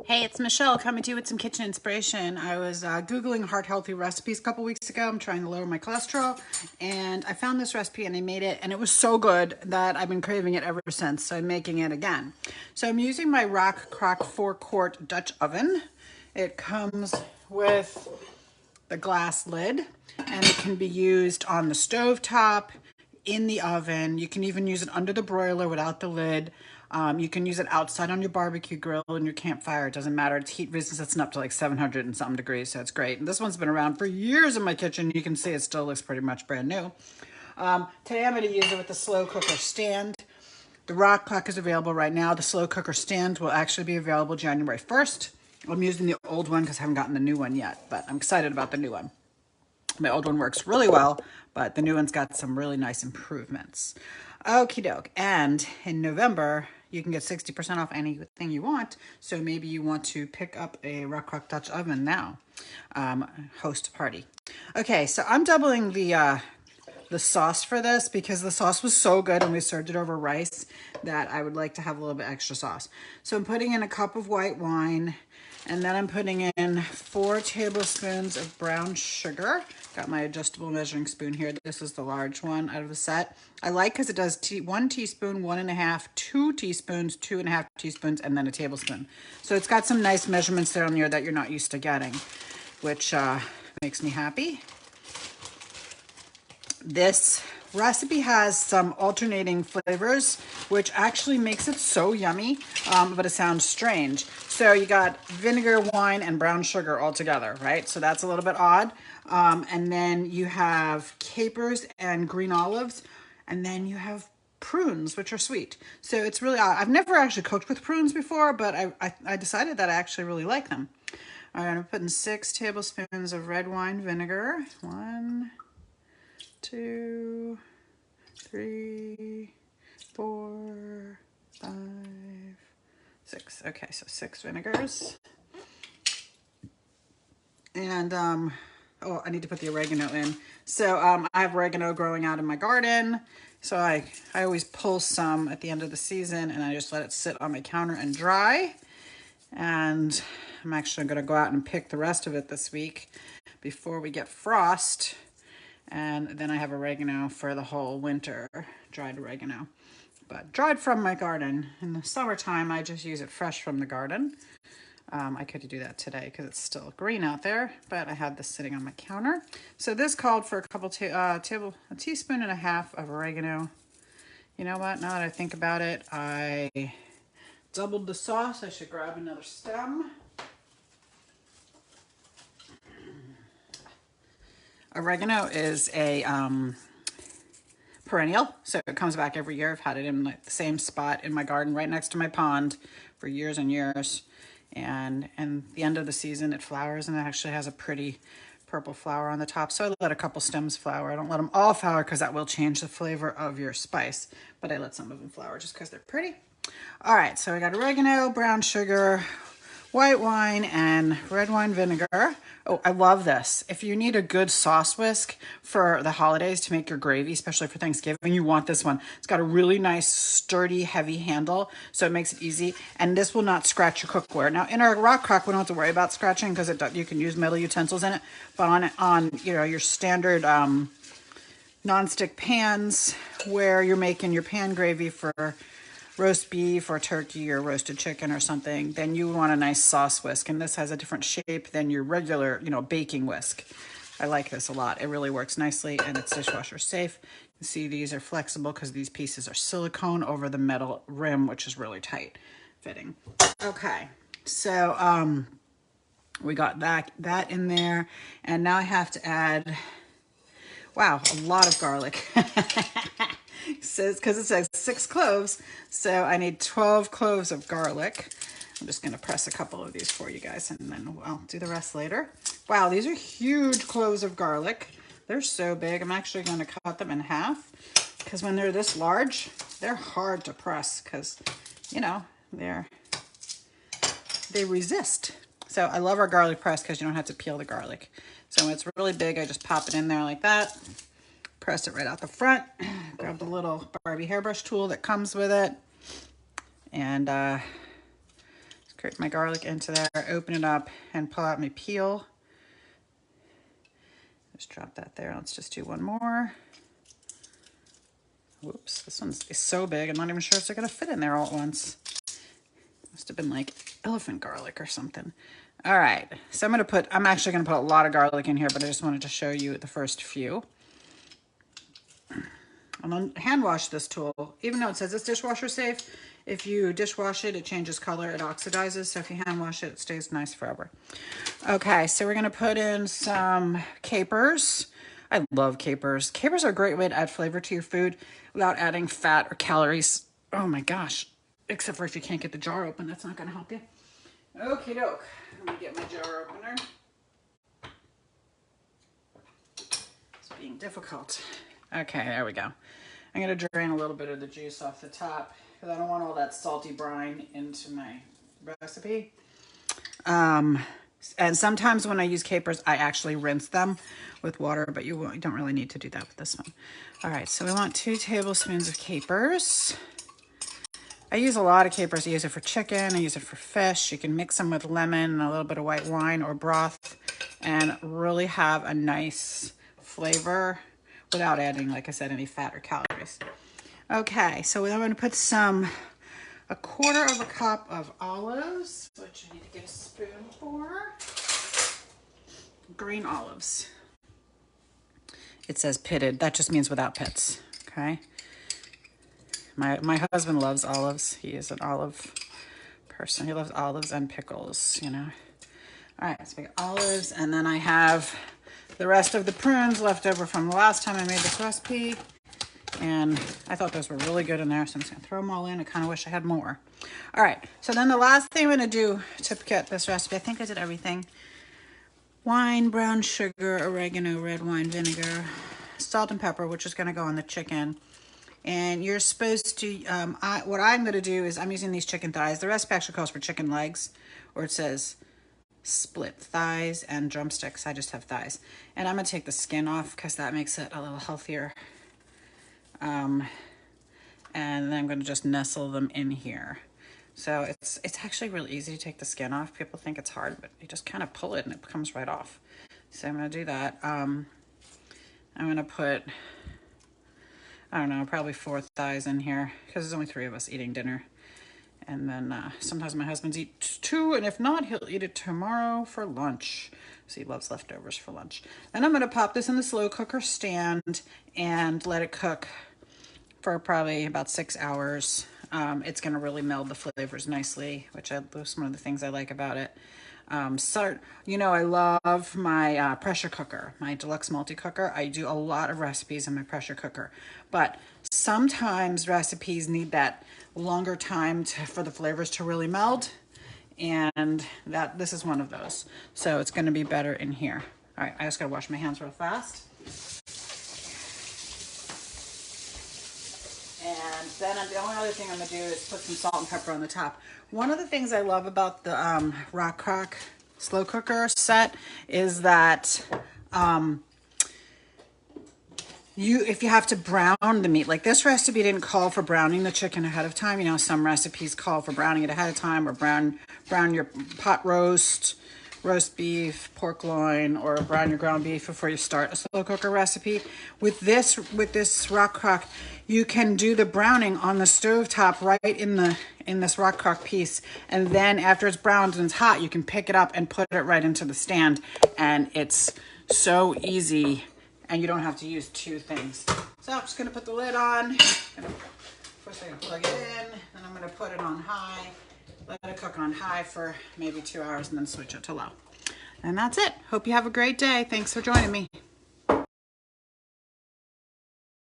Hey, it's Michelle coming to you with some kitchen inspiration. I was Googling heart-healthy recipes a couple weeks ago. I'm trying to lower my cholesterol, and I found this recipe and I made it, and it was so good that I've been craving it ever since, so I'm making it again. So I'm using my Rockcrok 4-quart Dutch oven. It comes with the glass lid, and it can be used on the stove top, in the oven. You can even use it under the broiler without the lid. You can use it outside on your barbecue grill and your campfire. It doesn't matter. It's heat resistant up to like 700 and something degrees, so it's great. And this one's been around for years in my kitchen. You can see it still looks pretty much brand new. Today I'm going to use it with the slow cooker stand. The Rockcrok is available right now. The slow cooker stand will actually be available January 1st. I'm using the old one because I haven't gotten the new one yet, but I'm excited about the new one. My old one works really well, but the new one's got some really nice improvements. Okie doke. And in November, you can get 60% off anything you want. So maybe you want to pick up a Rockcrok Dutch oven now. Host a party. Okay, so I'm doubling the sauce for this because the sauce was so good and we served it over rice that I would like to have a little bit extra sauce. So I'm putting in a cup of white wine, and then I'm putting in 4 tablespoons of brown sugar. Got my adjustable measuring spoon here. This is the large one out of the set. I like because it does 1 teaspoon, 1.5, 2 teaspoons, 2.5 teaspoons, and then a tablespoon. So it's got some nice measurements there on there that you're not used to getting, which makes me happy. This recipe has some alternating flavors, which actually makes it so yummy, but it sounds strange. So you got vinegar, wine, and brown sugar all together, right? So that's a little bit odd. And then you have capers and green olives, and then you have prunes, which are sweet. So it's really odd. I've never actually cooked with prunes before, but I decided that I actually really like them. All right, I'm putting 6 tablespoons of red wine vinegar. 1, 2, 3, 4, 5, 6. Okay, so 6 vinegars. And, oh, I need to put the oregano in. So I have oregano growing out in my garden. So I always pull some at the end of the season, and I just let it sit on my counter and dry. And I'm actually going to go out and pick the rest of it this week before we get frost. And then I have oregano for the whole winter, dried oregano. But dried from my garden. In the summertime, I just use it fresh from the garden. I could do that today because it's still green out there, but I had this sitting on my counter. So this called for a teaspoon and a half of oregano. You know what? Now that I think about it, I doubled the sauce. I should grab another stem. Oregano is a perennial, so it comes back every year. I've had it in like the same spot in my garden right next to my pond for years and years. And the end of the season it flowers, and it actually has a pretty purple flower on the top. So I let a couple stems flower. I don't let them all flower because that will change the flavor of your spice, but I let some of them flower just because they're pretty. All right, so I got oregano, brown sugar, white wine, and red wine vinegar. Oh, I love this. If you need a good sauce whisk for the holidays to make your gravy, especially for Thanksgiving, you want this one. It's got a really nice, sturdy, heavy handle, so it makes it easy. And this will not scratch your cookware. Now, in our Rockcrok, we don't have to worry about scratching because you can use metal utensils in it. But on your standard nonstick pans where you're making your pan gravy for roast beef or turkey or roasted chicken or something, then you want a nice sauce whisk. And this has a different shape than your regular, baking whisk. I like this a lot. It really works nicely, and it's dishwasher safe. You see these are flexible because these pieces are silicone over the metal rim, which is really tight fitting. Okay, so we got that in there, and now I have to add, wow, a lot of garlic. Because it says 6 cloves, so I need 12 cloves of garlic. I'm just going to press a couple of these for you guys, and then I'll do the rest later. Wow, these are huge cloves of garlic. They're so big. I'm actually going to cut them in half because when they're this large, they're hard to press because, they resist. So I love our garlic press because you don't have to peel the garlic. So when it's really big, I just pop it in there like that. Press it right out the front. Grab the little Barbie hairbrush tool that comes with it, and just Grate my garlic into there, open it up, and pull out my peel. Just drop that there. Let's just do one more. Whoops, this one is so big, I'm not even sure if they're gonna fit in there all at once. Must have been like elephant garlic or something. All right, so I'm actually gonna put a lot of garlic in here, but I just wanted to show you the first few. I'm gonna hand wash this tool, even though it says it's dishwasher safe. If you dishwash it, it changes color, it oxidizes. So if you hand wash it, it stays nice forever. Okay, so we're gonna put in some capers. I love capers. Capers are a great way to add flavor to your food without adding fat or calories. Oh my gosh, except for if you can't get the jar open, that's not gonna help you. Okie doke, let me get my jar opener. It's being difficult. Okay, there we go. I'm gonna drain a little bit of the juice off the top because I don't want all that salty brine into my recipe. And sometimes when I use capers, I actually rinse them with water, but you don't really need to do that with this one. All right, so we want 2 tablespoons of capers. I use a lot of capers. I use it for chicken, I use it for fish. You can mix them with lemon and a little bit of white wine or broth and really have a nice flavor without adding, like I said, any fat or calories. Okay, so I'm gonna put a 1/4 cup of olives, which I need to get a spoon for. Green olives. It says pitted, that just means without pits, okay? My husband loves olives. He is an olive person. He loves olives and pickles, you know. All right, so we got olives, and then I have the rest of the prunes left over from the last time I made this recipe. And I thought those were really good in there, so I'm just gonna throw them all in. I kind of wish I had more. All right, so then the last thing I'm gonna do to get this recipe, I think I did everything. Wine, brown sugar, oregano, red wine vinegar, salt and pepper, which is gonna go on the chicken. And you're supposed to, what I'm gonna do is I'm using these chicken thighs. The recipe actually calls for chicken legs, or it says split thighs and drumsticks. I just have thighs. And I'm gonna take the skin off because that makes it a little healthier. And then I'm gonna just nestle them in here. So it's actually really easy to take the skin off. People think it's hard, but you just kind of pull it and it comes right off. So I'm gonna do that. I'm gonna put, I don't know, probably 4 thighs in here because there's only 3 of us eating dinner. And then sometimes my husband's eat 2, and if not, he'll eat it tomorrow for lunch. So he loves leftovers for lunch. Then I'm gonna pop this in the slow cooker stand and let it cook for probably about 6 hours. It's gonna really meld the flavors nicely, which that's one of the things I like about it. You know, I love my pressure cooker, my deluxe multi-cooker. I do a lot of recipes in my pressure cooker, but sometimes recipes need that longer time for the flavors to really meld, and this is one of those. So it's gonna be better in here. All right, I just gotta wash my hands real fast. And then the only other thing I'm gonna do is put some salt and pepper on the top. One of the things I love about the Rockcrok slow cooker set is that if you have to brown the meat, like this recipe didn't call for browning the chicken ahead of time. You know, some recipes call for browning it ahead of time, or brown your pot roast beef, pork loin, or brown your ground beef before you start a slow cooker recipe. With this Rockcrok, you can do the browning on the stovetop right in this Rockcrok piece, and then after it's browned and it's hot, you can pick it up and put it right into the stand, and it's so easy, and you don't have to use 2 things. So I'm just gonna put the lid on. First I'm gonna plug it in, and I'm gonna put it on high. Let it cook on high for maybe 2 hours and then switch it to low. And that's it. Hope you have a great day. Thanks for joining me.